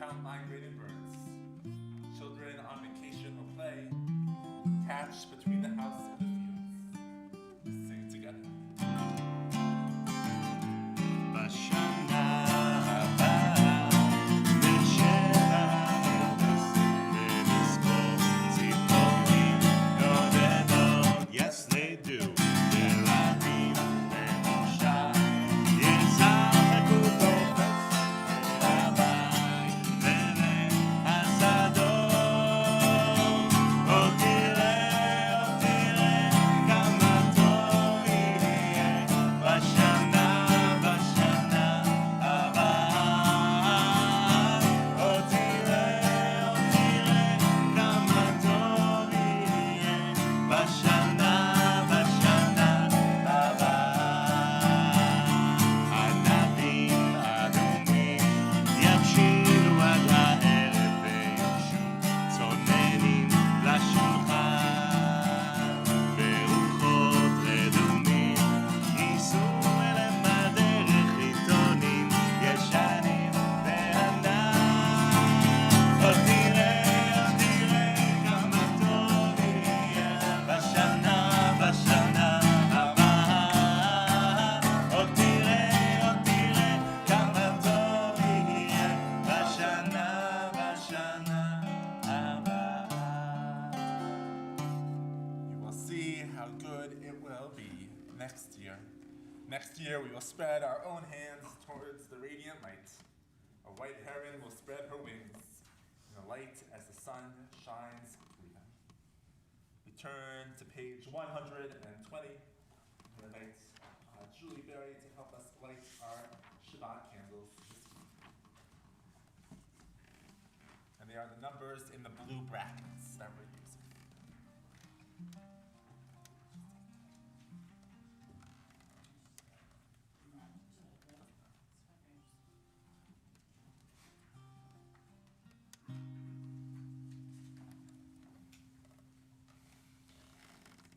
count migrating birds. Children on vacation or play catch between the house and the fields. Sing together. Yes, they do. Next year, we will spread our own hands towards the radiant light. A white heron will spread her wings in the light as the sun shines through them. We turn to page 120. We invite Julie Berry to help us light our Shabbat candles this week. And they are the numbers in the blue brackets that we're using.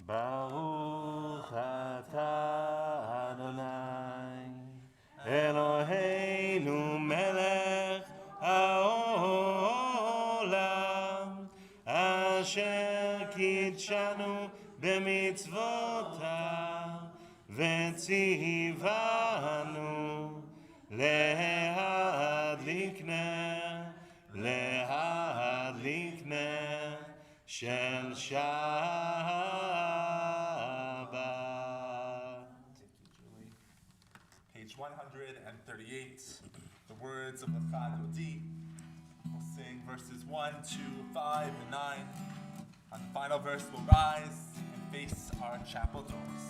Baruch atah Adonai Eloheinu melech haolam asher kidshanu b'mitzvotav v'tzivanu להדליק נר של Shabbat. Thank you, Julie. Page 138, the words of the Chad Odi. We'll sing verses 1, 2, 5, and 9. On the final verse, we'll rise and face our chapel doors.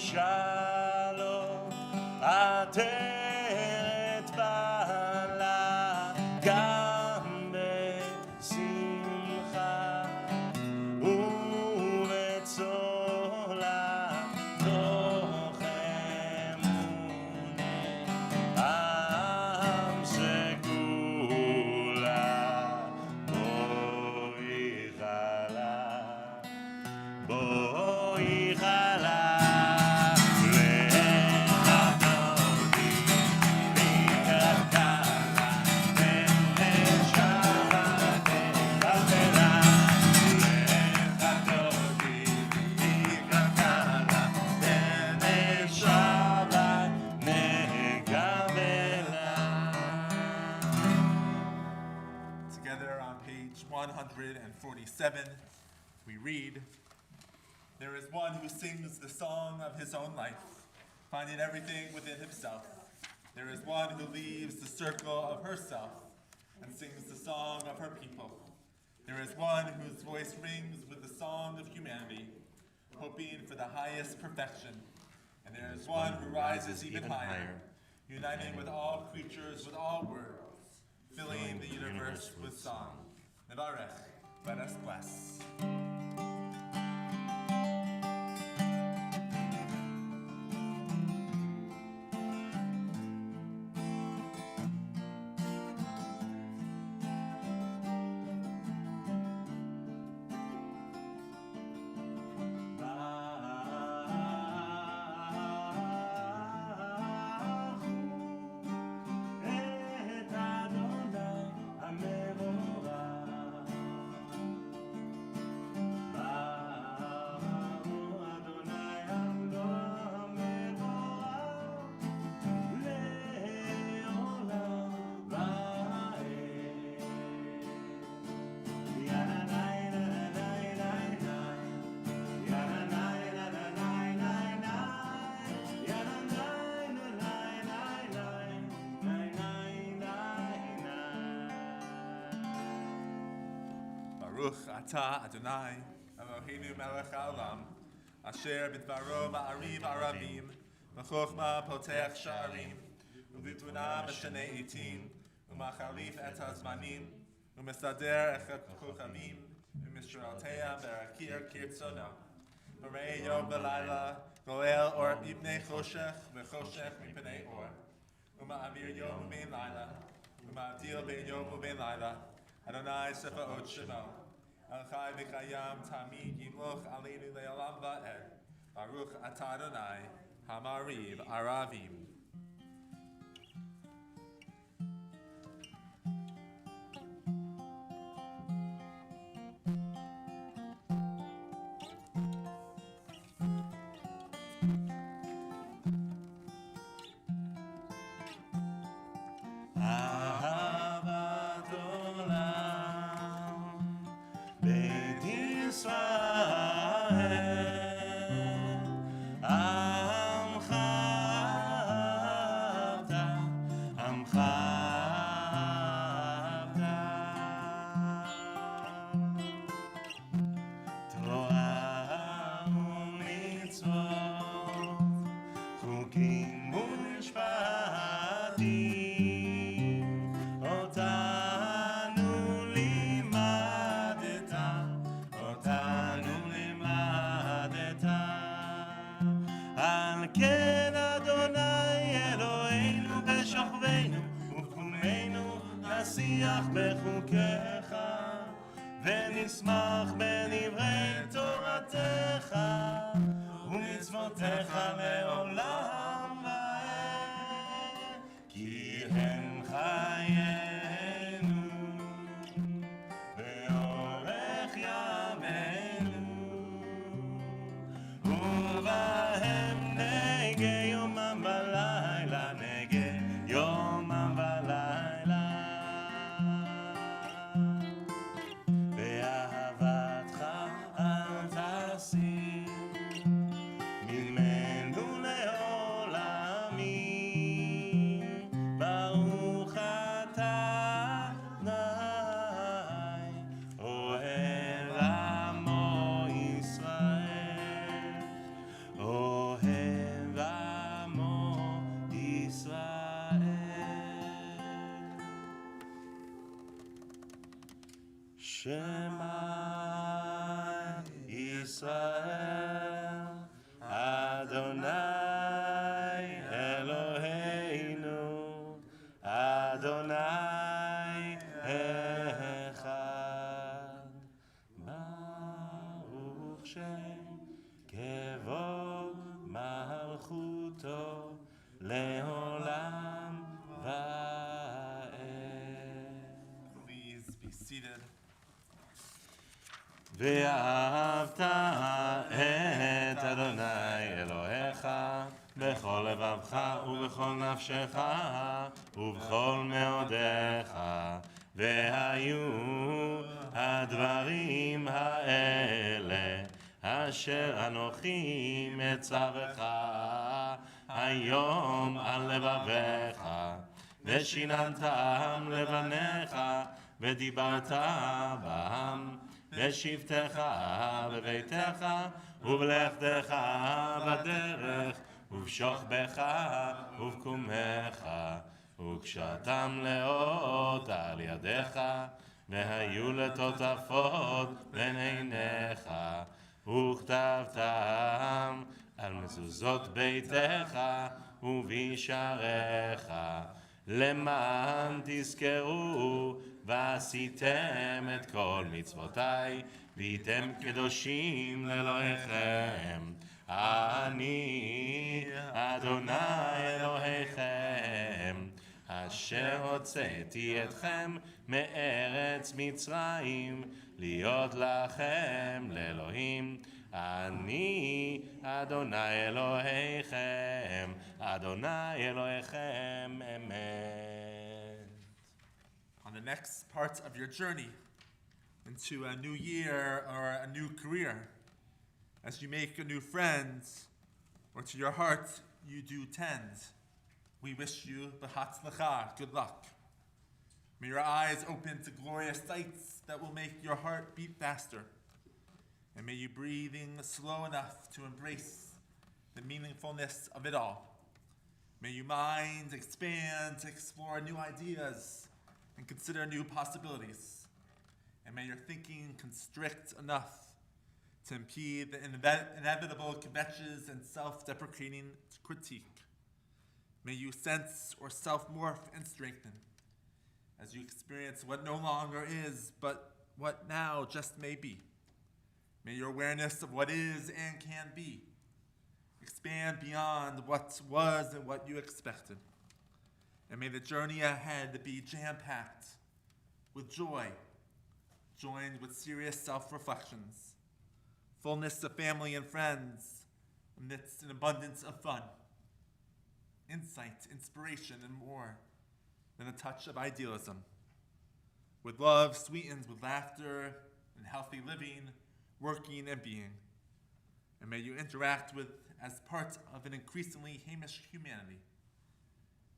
בשלום, עטרת בעלה, גם בשמחה ובצולה, תוך אמונה, עם סגולה, בואי חלה, בואי חלה. Together on page 147, we read, "There is one who sings the song of his own life, finding everything within himself. There is one who leaves the circle of herself and sings the song of her people. There is one whose voice rings with the song of humanity, hoping for the highest perfection. And there is one who rises even higher, uniting with all creatures, with all words, filling the universe with song. Nevarech, let us bless." Baruch atah Adonai, Eloheinu melech haolam, asher b'dvaro ma'ariv aravim, v'chochma poteach sha'arim, u'b'tbuna m'shanei eitim, u'machalif et hazmanim, u'mesader et kochavim, u'mishralteah berakir kirtzono. Borei yom v'layla, goel or mipnei choshech, v'choshech mipnei or, u'ma'avir yom u'bein layla, u'ma'avdil bein yom u'bein layla, Adonai Sefaot Shemo, El Chai V'Chayam Tamid Yimloch Aleinu Le'olam Va'ed, Baruch Atah Adonai, Hamariv Aravim. בחוקיך ונשמח בדברי תורתך ומצוותיך לעולם ועד, כי הם חיינו ואורך ימינו ובהם נגה יומם ולילה, נגה יומם ולילה. באהבתך אל תסיר ממנו Shema Yisrael Adonai Eloheinu Adonai Echad Baruch Shem Kevod Malchuto Leolam Va'ed. Please be seated. ואהבת את אדוני אלוהיך בכל לבבך ובכל נפשך ובכל מאודיך והיו הדברים האלה אשר אנוכי מצווך היום על לבביך ושיננתם לבניך ודיברת בם בשבתך בביתך ובלכתך בדרך ובשוכבך ובקומך וקשרתם לאות על ידיך והיו לטוטפות בין עיניך וכתבתם על מזוזות ביתך ובשעריך למען תזכרו ועשיתם את כל מצוותיי והייתם קדושים לאלוהיכם אני אדוני אלוהיכם אשר הוצאתי אתכם מארץ מצרים להיות לכם לאלוהים אני אדוני אלוהיכם אדוני אלוהיכם אמת. On the next part of your journey into a new year or a new career, as you make a new friend, or to your heart you do tend, we wish you b'hatzlacha, good luck. May your eyes open to glorious sights that will make your heart beat faster. And may you breathing slow enough to embrace the meaningfulness of it all. May your mind expand to explore new ideas and consider new possibilities. And may your thinking constrict enough to impede the inevitable kvetches and self-deprecating critique. May you sense or self-morph and strengthen as you experience what no longer is, but what now just may be. May your awareness of what is and can be expand beyond what was and what you expected. And may the journey ahead be jam-packed with joy, joined with serious self-reflections, fullness of family and friends, amidst an abundance of fun, insight, inspiration, and more than a touch of idealism, with love sweetened with laughter and healthy living, working and being. And may you interact with as part of an increasingly Hamish humanity.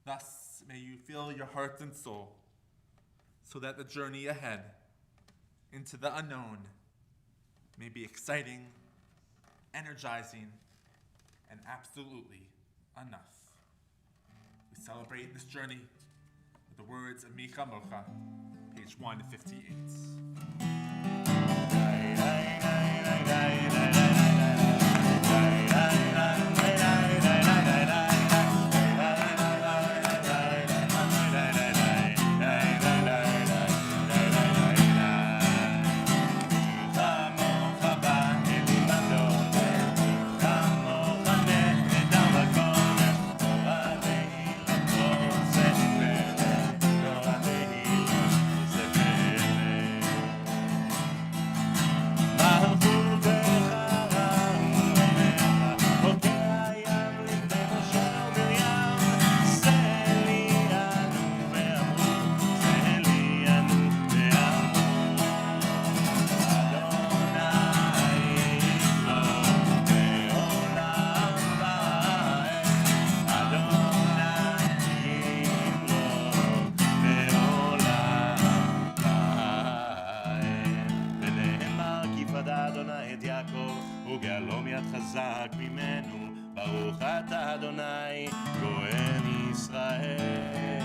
Thus, may you fill your heart and soul so that the journey ahead into the unknown may be exciting, energizing, and absolutely enough. We celebrate this journey with the words of Micha Mocha, page 158. וגלום יד חזק ממנו, ברוך אתה אדוני, גואל ישראל.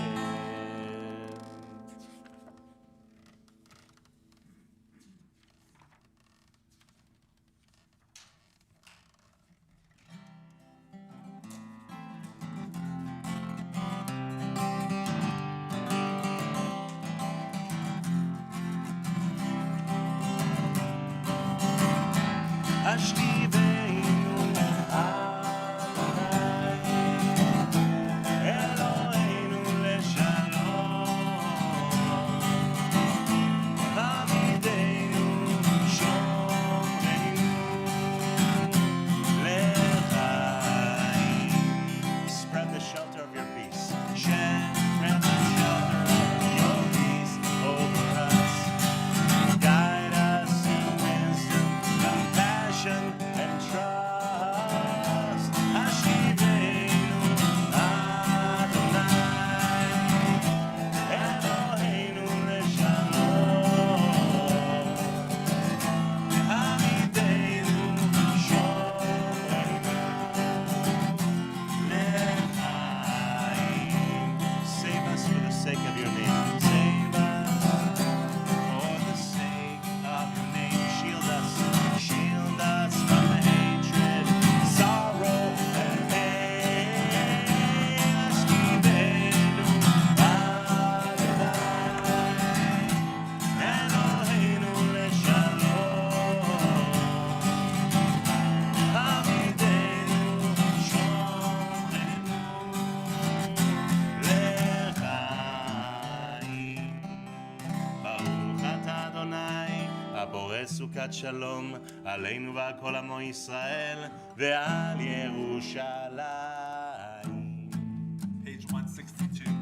ברכת שלום עלינו ועל כל עמו ישראל ועל ירושלים. Page 162.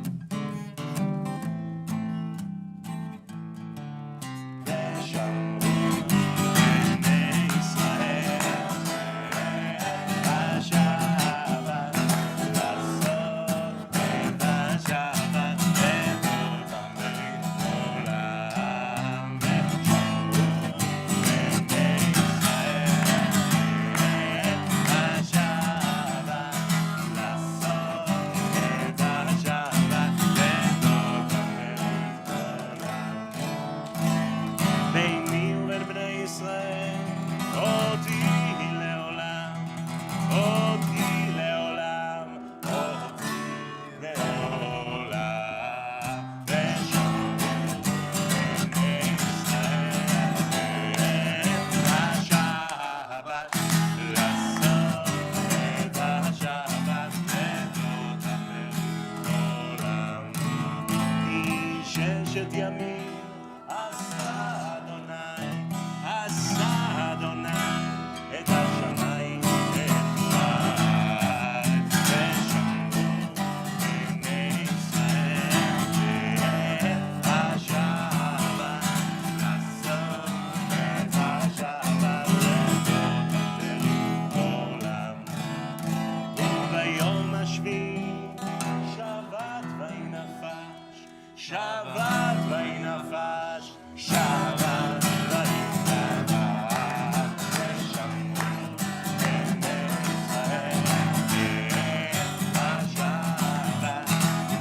Shabbat vaynafash, Shabbat vaynafash, ושמרו בני ישראל השבת,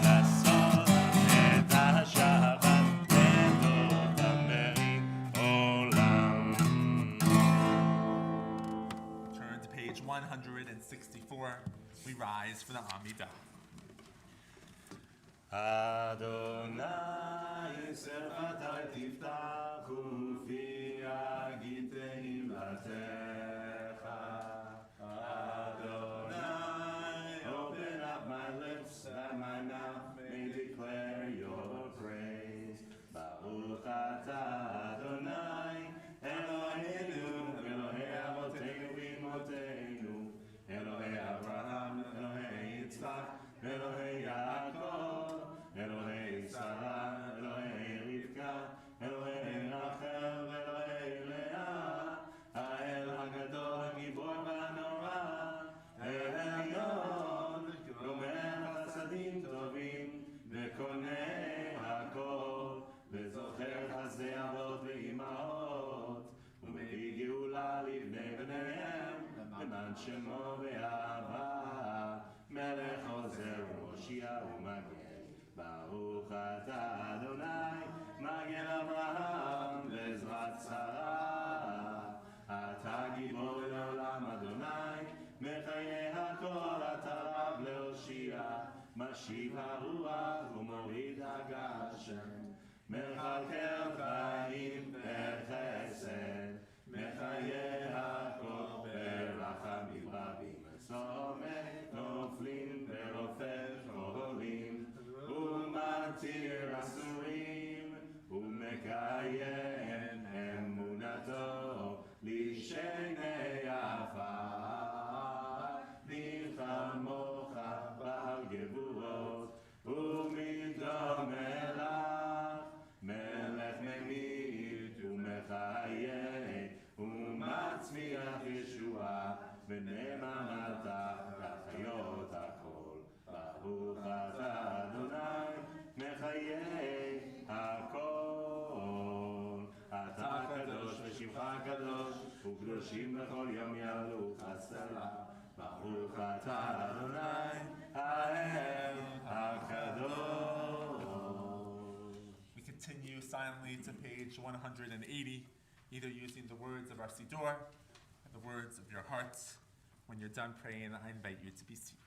לעשות את השבת לדוד המרי עולם. Turn to page 164. We rise for the Amidah. Adonai servatai tiftachu fi agit tehillatcha. Adonai, open up my lips that my mouth may declare your praise. Baruch atah Adonai, Eloheinu, Elohei Avotenu v'imotenu, Elohei Abraham, Elohei Yitzchak, Elohei Yaakov, Elohei Sarah, Elohei Rivka, Elohei Rachel, Elohei Leah, האל הגדול, הגיבור והנורא, העליון, גומר חסדים טובים, וקונה הכל, וזוכר חסדי אבות ואימהות, ומביא גאולה לבני בניהם, למען שמו ואהבה, מלך עוזר ומושיע ומגן. ברוך אתה אדוני, מגן אברהם בעזרת שרה. אתה גיבור לעולם אדוני, מחיי הכל אתה רב להושיע. משיב הרוח ומוריד הגשם, מכלכל חיים בחסד, מחיי הכל ברחמים רבים. צומק נופלים ורופף חולים, ומתיר אסורים, ומקיים אמונתו לשני עפר. נלחמוך בעל גבורות, ומדום מלך, מלך ממית ומחיה, ומצמיח ישועה, ונאמנת לחיות הכל. ברוך אתה אדוני, מחיי הכל. אתה קדוש ושמך קדוש, וקדושים בכל יום יעלו חסלה. ברוך אתה אדוני, האל הקדוש. We continue silently to page 180, either using the words of our Siddur or the words of your hearts. When you're done praying, I invite you to be seated.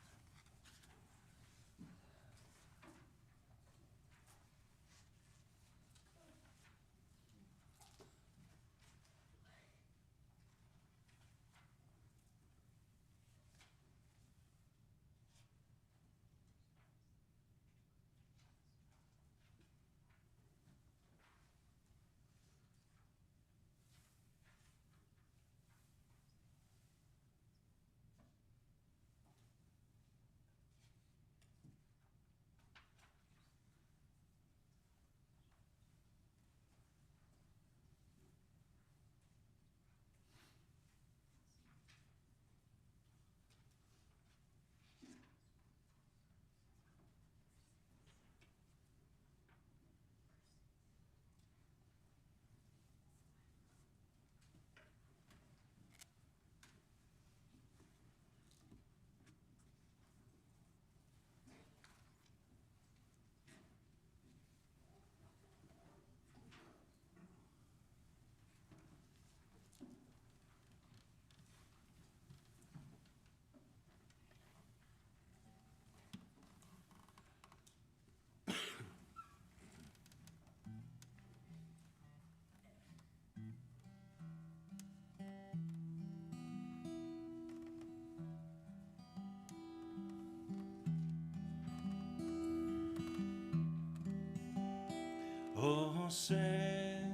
עושה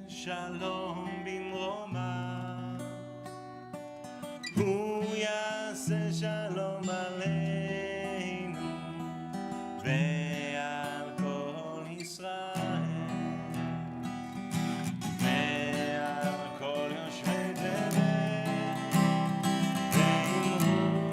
שלום במרומיו, הוא יעשה שלום עלינו ועל כל ישראל ועל כל יושבי תבל, ועמו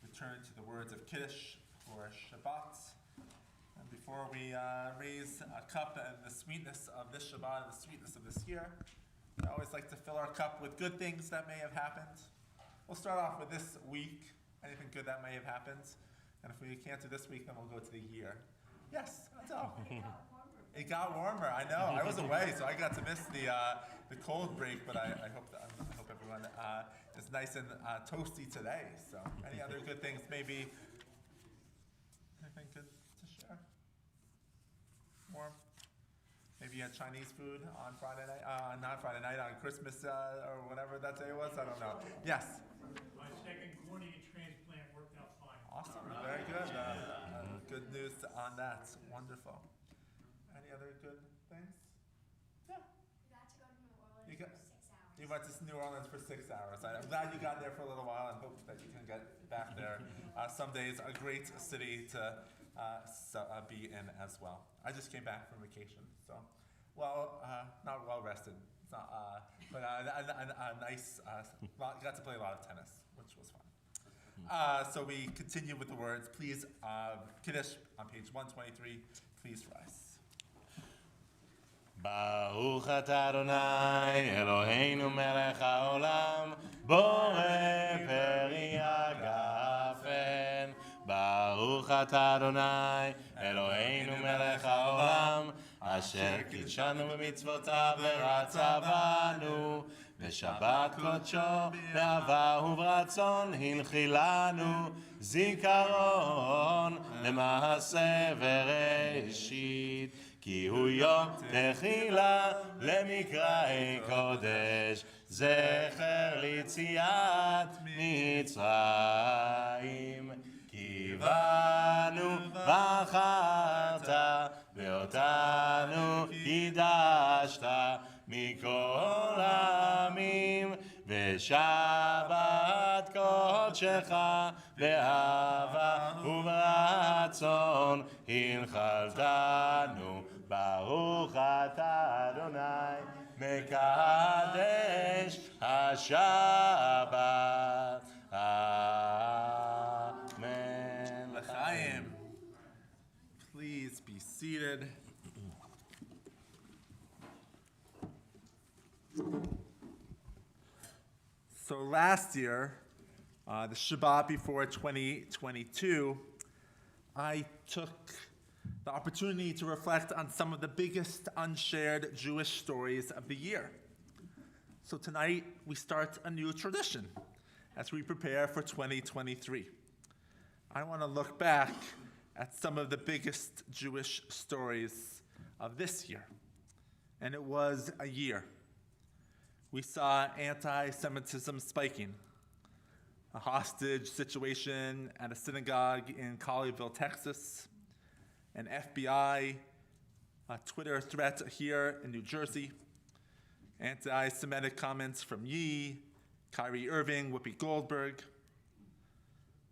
Return to the words of Kiddush for Shabbat. And before we raise a cup and the sweetness of this Shabbat and the sweetness of this year, I always like to fill our cup with good things that may have happened. We'll start off with this week Anything good that may have happened? And if we can't do this week, then we'll go to the year. Yes, Adele. It got warmer. I know. I was away, so I got to miss the cold break. But I hope everyone is nice and toasty today. So, any other good things? Maybe anything good to share? Warm. Maybe you had Chinese food on Friday night. Not Friday night. On Christmas or whatever that day was. I don't know. Yes. My second cornea transplant worked out fine. Awesome. Very good. Good news on that. Wonderful. Any other good things? Yeah. We got to go to New Orleans You for 6 hours. went to New Orleans for 6 hours. I'm glad you got there for a little while and hope that you can get back there. Some days, a great city to be in as well. I just came back from vacation, so not well rested. It's not, but a nice. Got to play a lot of tennis, which was fun. So we continue with the words. Please, Kiddush on page 123. Please rise. ברוך אתה אדוני אלוהינו מלך העולם בורא פרי הגפן ברוך אתה אדוני אלוהינו מלך העולם אשר קידשנו במצוותיו ורצה בנו בשבת קודשו באהבה וברצון הנחילנו זיכרון למעשה וראשית כי הוא יום תחילה למקראי קודש, זכר ליציאת מצרים. כי בנו בחרת, ואותנו קידשת מכל העמים, ושבת קודשך באהבה וברצון הנחלתנו. ברוך אתה אדוני מקדש השבת. אמן. L'chaim. Please be seated. So last year, the Shabbat before 2022, I took the opportunity to reflect on some of the biggest unshared Jewish stories of the year. So tonight, we start a new tradition as we prepare for 2023. I want to look back at some of the biggest Jewish stories of this year. And it was a year. We saw anti-Semitism spiking, a hostage situation at a synagogue in Colleyville, Texas, an FBI Twitter threat here in New Jersey, anti-Semitic comments from Yi, Kyrie Irving, Whoopi Goldberg.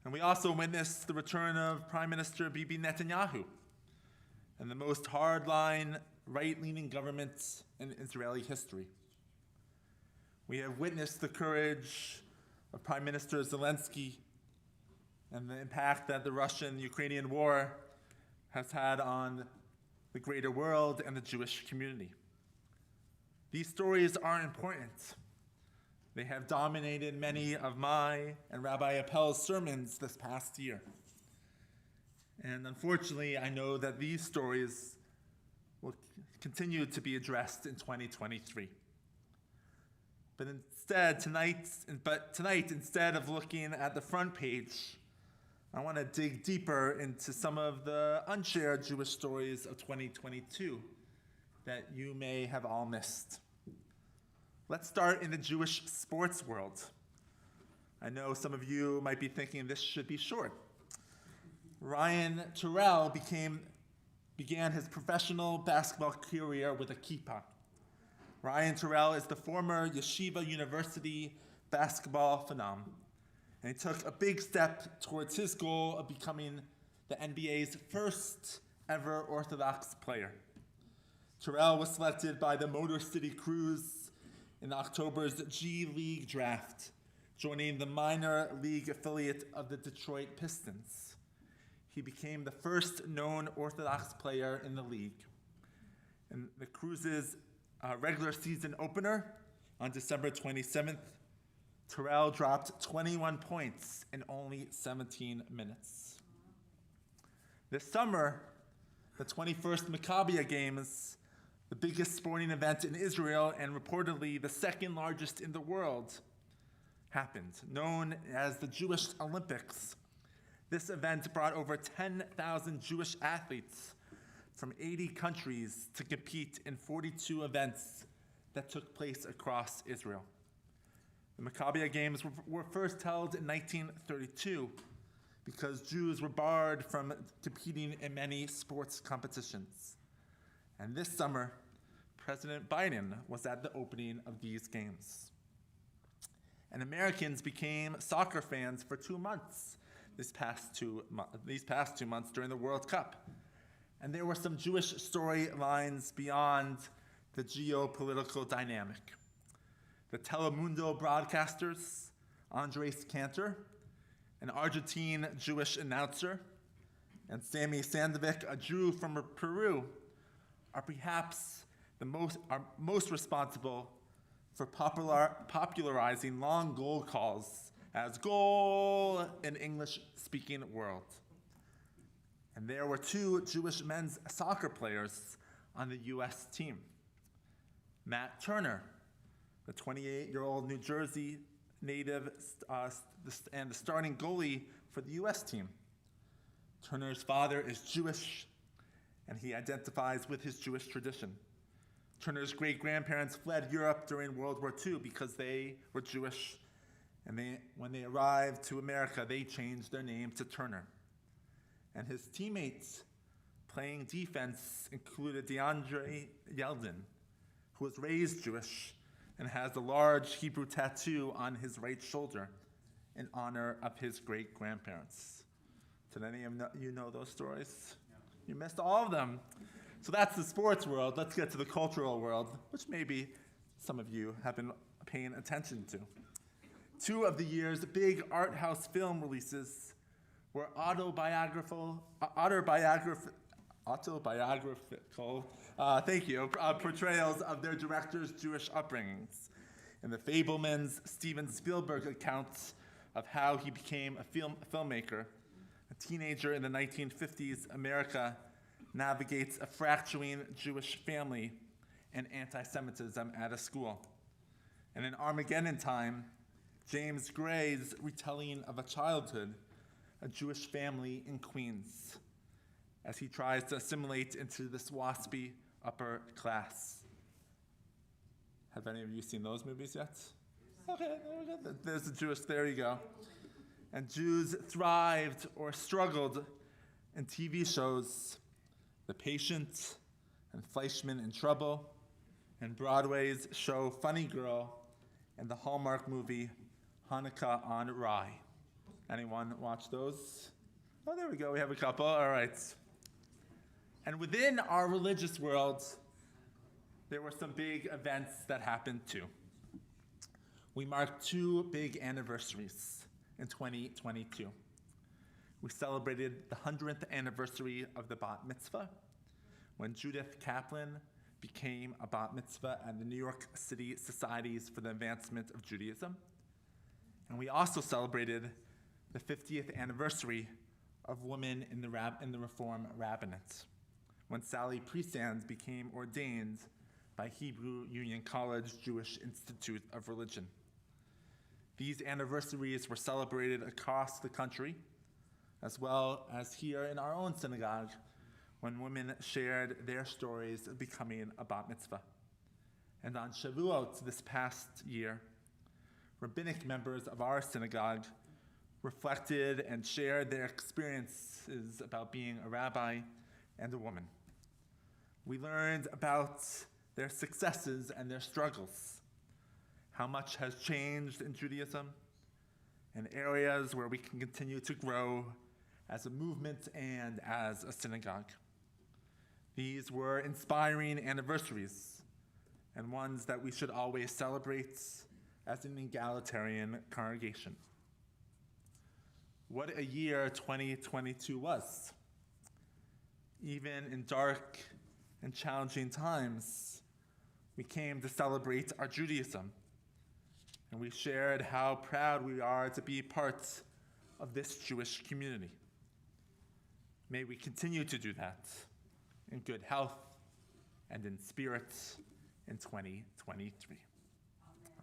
And we also witnessed the return of Prime Minister Bibi Netanyahu and the most hardline, right-leaning government in Israeli history. We have witnessed the courage of Prime Minister Zelensky and the impact that the Russian-Ukrainian war has had on the greater world and the Jewish community. These stories are important. They have dominated many of my and Rabbi Appel's sermons this past year. And unfortunately, I know that these stories will continue to be addressed in 2023. But tonight, instead of looking at the front page, I want to dig deeper into some of the unshared Jewish stories of 2022 that you may have all missed. Let's start in the Jewish sports world. I know some of you might be thinking this should be short. Ryan Terrell began his professional basketball career with a kippah. Ryan Terrell is the former Yeshiva University basketball phenom, and he took a big step towards his goal of becoming the NBA's first ever Orthodox player. Terrell was selected by the Motor City Cruise in October's G League draft, joining the minor league affiliate of the Detroit Pistons. He became the first known Orthodox player in the league. In the Cruise's regular season opener on December 27th, Terrell dropped 21 points in only 17 minutes. This summer, the 21st Maccabiah Games, the biggest sporting event in Israel and reportedly the second largest in the world, happened. Known as the Jewish Olympics, this event brought over 10,000 Jewish athletes from 80 countries to compete in 42 events that took place across Israel. The Maccabiah Games were first held in 1932 because Jews were barred from competing in many sports competitions. And this summer, President Biden was at the opening of these games. And Americans became soccer fans for 2 months these past 2 months during the World Cup. And there were some Jewish storylines beyond the geopolitical dynamic. The Telemundo broadcasters, Andres Cantor, an Argentine Jewish announcer, and Sammy Sandovic, a Jew from Peru, are perhaps most responsible for popularizing long goal calls as goal in English-speaking world. And there were 2 Jewish men's soccer players on the U.S. team. Matt Turner, the 28-year-old New Jersey native and the starting goalie for the U.S. team. Turner's father is Jewish, and he identifies with his Jewish tradition. Turner's great-grandparents fled Europe during World War II because they were Jewish, and when they arrived to America, they changed their name to Turner. And his teammates playing defense included DeAndre Yeldon, who was raised Jewish and has a large Hebrew tattoo on his right shoulder in honor of his great-grandparents. Did any of you know those stories? You missed all of them. So that's the sports world. Let's get to the cultural world, which maybe some of you have been paying attention to. 2 of the year's big art house film releases were autobiographical portrayals of their directors' Jewish upbringings. In The Fabelmans, Steven Spielberg accounts of how he became a filmmaker. A teenager in the 1950s America navigates a fracturing Jewish family and anti-Semitism at a school. And in Armageddon Time, James Gray's retelling of a childhood, a Jewish family in Queens, as he tries to assimilate into this waspy upper class. Have any of you seen those movies yet? Okay, there's the Jewish, there you go. And Jews thrived or struggled in TV shows The Patient and Fleischman in Trouble, and Broadway's show Funny Girl, and the Hallmark movie Hanukkah on Rye. Anyone watch those? Oh, there we go, we have a couple, all right. And within our religious world, there were some big events that happened too. We marked 2 big anniversaries in 2022. We celebrated the 100th anniversary of the Bat Mitzvah, when Judith Kaplan became a Bat Mitzvah at the New York City Societies for the Advancement of Judaism. And we also celebrated the 50th anniversary of women in the Reform Rabbinate, when Sally Priesand became ordained by Hebrew Union College Jewish Institute of Religion. These anniversaries were celebrated across the country, as well as here in our own synagogue, when women shared their stories of becoming a bat mitzvah. And on Shavuot this past year, rabbinic members of our synagogue reflected and shared their experiences about being a rabbi and a woman. We learned about their successes and their struggles, how much has changed in Judaism, and areas where we can continue to grow as a movement and as a synagogue. These were inspiring anniversaries, and ones that we should always celebrate as an egalitarian congregation. What a year 2022 was. Even in dark and challenging times, we came to celebrate our Judaism. and we shared how proud we are to be part of this Jewish community. May we continue to do that in good health and in spirit in 2023.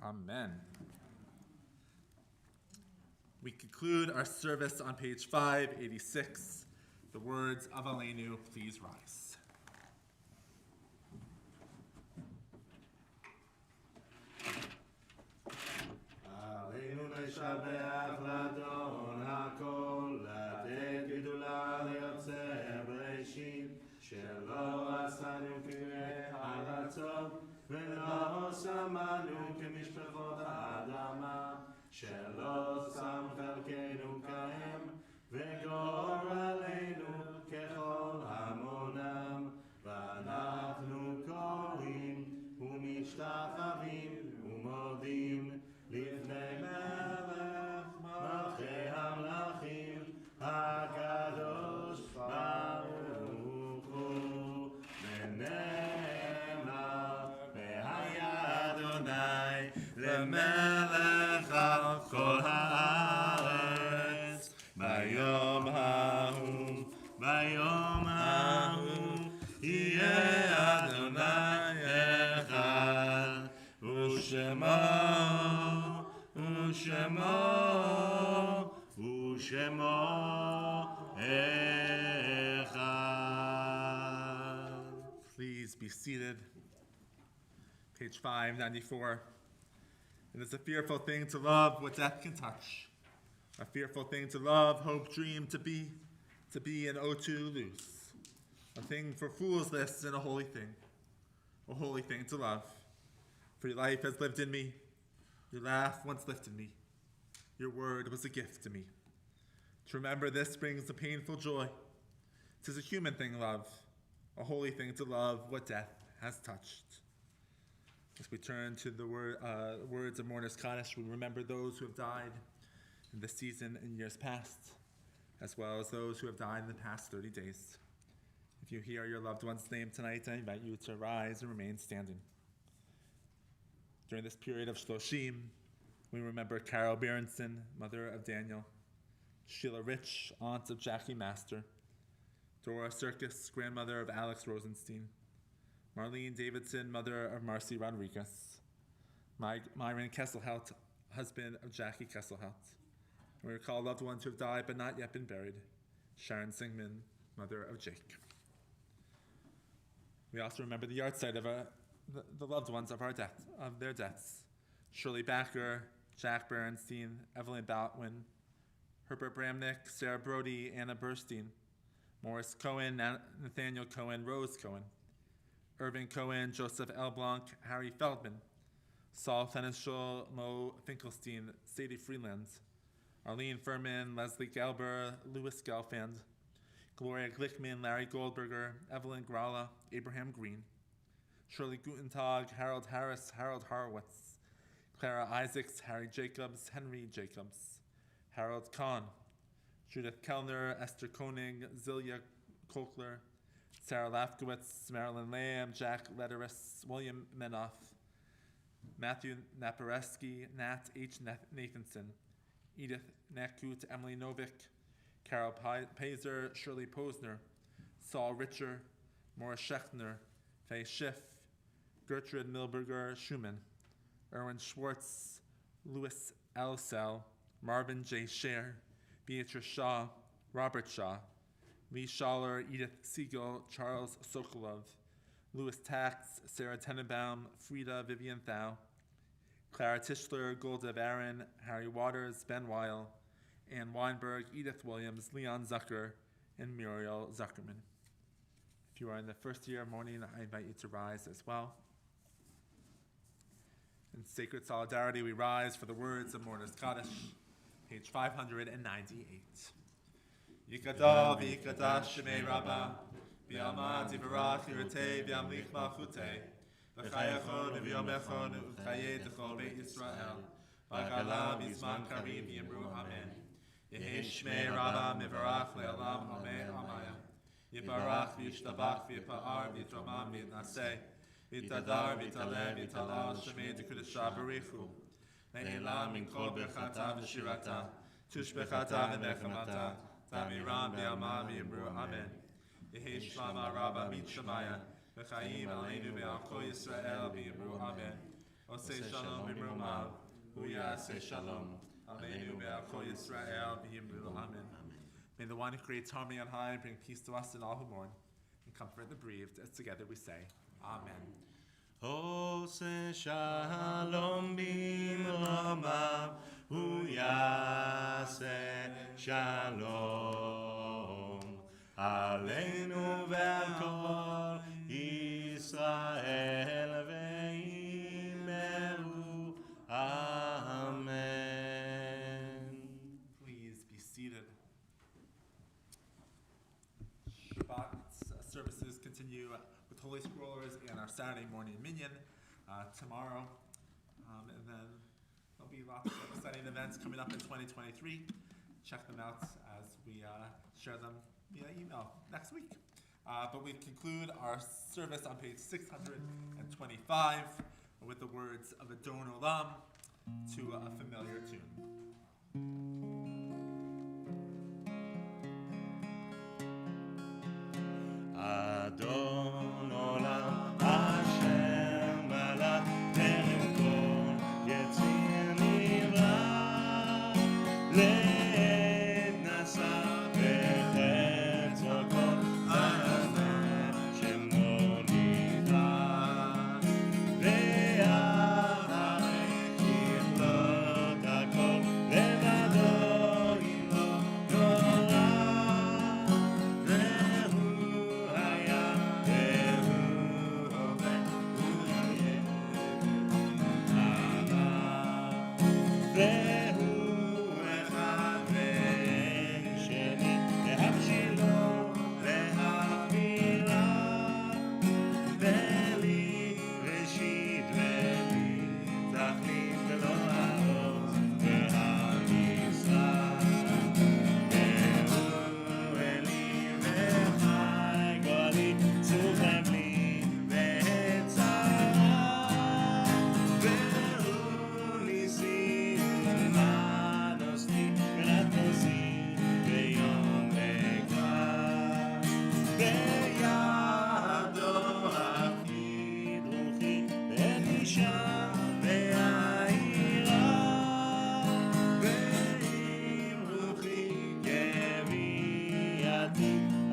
Amen. We conclude our service on page 586. The words of Aleinu, please rise. עלינו לשבח לאדון הכל, לתת גדולה ליוצר בראשית, שלא עשנו כרצון, ולא שמנו כמשפחות האדמה, שלא שם חלקנו כהם, וגורלנו ככל המונם, ואנחנו קוראים ומשתחווים ומודים לפני מלך מלכי המלכים הקדוש ברוך הוא, ונאמר והיה אדוני למלך על כל הארץ ביום ההוא יהיה אדוני אחד ושמו אחד. Please be seated. Page 594. It is a fearful thing to love what death can touch. A fearful thing to love, hope, dream, to be and oh to lose. A thing for fools this and a holy thing to love. For your life has lived in me, your laugh once lifted me, your word was a gift to me. To remember this brings a painful joy. 'Tis a human thing, love, a holy thing to love what death has touched. As we turn to the words of Mourner's Kaddish, we remember those who have died in this season and years past, as well as those who have died in the past 30 days. If you hear your loved one's name tonight, I invite you to rise and remain standing. During this period of Shloshim, we remember Carol Berenson, mother of Daniel, Sheila Rich, aunt of Jackie Master, Dora Circus, grandmother of Alex Rosenstein, Marlene Davidson, mother of Marcy Rodriguez, Myron Kesselhout, husband of Jackie Kesselhout. And we recall loved ones who have died but not yet been buried, Sharon Singman, mother of Jake. We also remember the yahrzeit of the loved ones of their deaths. Shirley Backer, Jack Berenstein, Evelyn Baldwin, Herbert Bramnick, Sarah Brody, Anna Burstein, Morris Cohen, Nathaniel Cohen, Rose Cohen, Irving Cohen, Joseph L. Blanc, Harry Feldman, Saul Fenichel, Mo Finkelstein, Sadie Freeland, Arlene Furman, Leslie Gelber, Louis Gelfand, Gloria Glickman, Larry Goldberger, Evelyn Gralla, Abraham Green, Shirley Gutentag, Harold Harris, Harold Horowitz, Clara Isaacs, Harry Jacobs, Henry Jacobs, Harold Kahn, Judith Kellner, Esther Koenig, Zilia Kokler, Sarah Lafkowitz, Marilyn Lamb, Jack Lederis, William Menoff, Matthew Napareski, Nat H. Nathanson, Edith Nakut, Emily Novick, Carol Pazer, Shirley Posner, Saul Richer, Morris Schechner, Faye Schiff, Gertrude Milberger Schumann, Erwin Schwartz, Louis Elsell, Marvin J. Scher, Beatrice Shaw, Robert Shaw, Lee Schaller, Edith Siegel, Charles Sokolov, Louis Tax, Sarah Tenenbaum, Frida Vivian Thau, Clara Tischler, Golda Varon, Harry Waters, Ben Weil, Ann Weinberg, Edith Williams, Leon Zucker, and Muriel Zuckerman. If you are in the first year of mourning, I invite you to rise as well. In sacred solidarity, we rise for the words of Mourner's Kaddish, page 598. Yikadal v'yikadash shemei Rabbah, v'yamad yivarach yiratei v'yamlich malchutei, v'chayachon v'yomechon v'chayei d'chol beit Yisrael, v'gala v'zman karim v'yimru amen. Yehi shmei Rabbah mivarach le'olam amen amaya. Yibarach v'yishtabach v'yipa'ar v'yitramam v'yitnaseh, v'yitadar v'yitaleh v'yitalal shemei d'kudesha barichu. לעילה מכל ברכתה ושירתה, תושבחתה ונחמתה, תמירם בימה ויאמרו אמן. יהי שלמה רבה מצ'מיה, וחיים עלינו ועל כל ישראל ויאמרו אמן. עושה שלום במרומיו, הוא יעשה שלום עלינו ועל כל ישראל ויאמרו אמן. May the one who creates harmony on high bring peace to us and all who mourn, and comfort the bereaved, as together we say, Amen. עושה שלום במרומיו, הוא יעשה שלום עלינו ועל כל ישראל ויאמרו אמן. Please be seated. Shabbat services continue with Holy Scrollers and our Saturday morning minyan tomorrow. And then there'll be lots of exciting events coming up in 2023. Check them out as we share them via email next week. But we conclude our service on page 625 with the words of Adon Olam to a familiar tune. Adon Olam Asher Malach Terem Kol Yetzir Nivra Le'et Nasa V'chetzo Kol Adonai Shemo Nivra Ve'acharech Yichlot Hakol Levado Imo Nora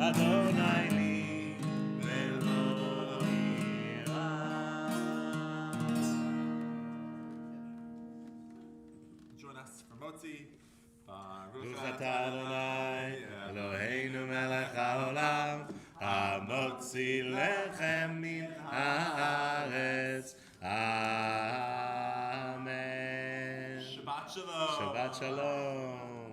Adonai li velo ira. Join us for Motzi. Baruch atah Adonai Eloheinu melech haolam hamotzi lechem min haaretz. Amen. Shabbat Shalom. Shabbat shalom.